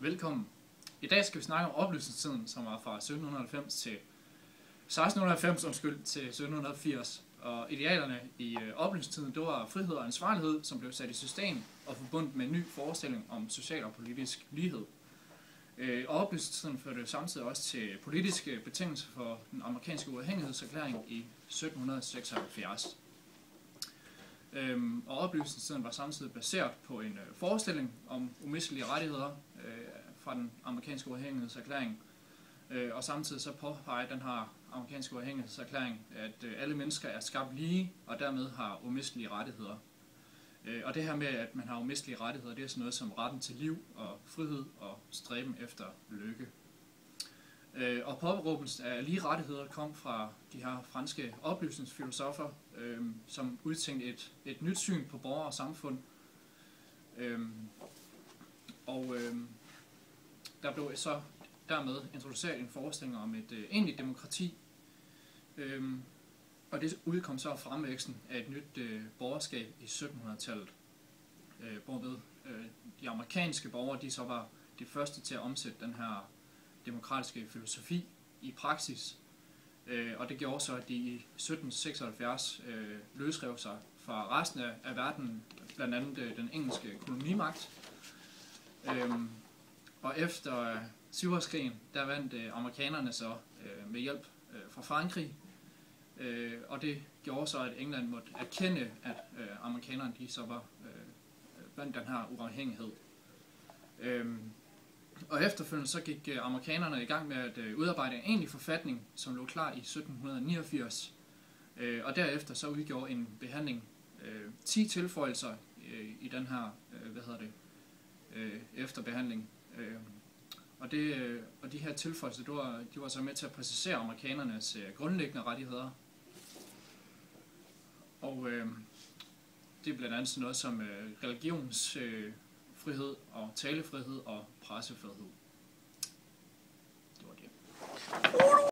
Velkommen. I dag skal vi snakke om oplysningstiden, som var fra 1790 til 1690 til 1780. Og idealerne i oplysningstiden, det var frihed og ansvarlighed, som blev sat i system og forbundet med en ny forestilling om social og politisk lighed. Og oplysningstiden førte samtidig også til politiske betingelser for den amerikanske uafhængighedserklæring i 1776. Og oplysningstiden var samtidig baseret på en forestilling om umistelige rettigheder fra den amerikanske uafhængighedserklæring. Og samtidig så påpeger den her amerikanske uafhængighedserklæring, at alle mennesker er skabt lige og dermed har umistelige rettigheder. Og det her med, at man har umistelige rettigheder, det er sådan noget som retten til liv og frihed og stræben efter lykke. Og påberåbelsen af lige rettigheder kom fra de her franske oplysningsfilosofer, som udtænkte et nyt syn på borgere og samfund. Der blev så dermed introduceret en forestilling om et egentligt demokrati, og det udkom så fremvæksten af et nyt borgerskab i 1700-tallet, hvorved de amerikanske borgere de så var de første til at omsætte den her demokratiske filosofi i praksis, og det gjorde så, at de i 1776 løsrev sig fra resten af verden, blandt andet den engelske kolonimagt. Og efter Syvårskrigen, der vandt amerikanerne så med hjælp fra Frankrig, og det gjorde så, at England måtte erkende, at amerikanerne de så var vandt den her uafhængighed. Og efterfølgende så gik amerikanerne i gang med at udarbejde en egentlig forfatning, som lå klar i 1789. Og derefter så udgjorde en behandling 10 tilføjelser i den her efterbehandling. Og de her tilføjelser, de var så med til at præcisere amerikanernes grundlæggende rettigheder. Og det er blandt andet sådan noget som religionsfrihed og talefrihed og pressefrihed. Det var det.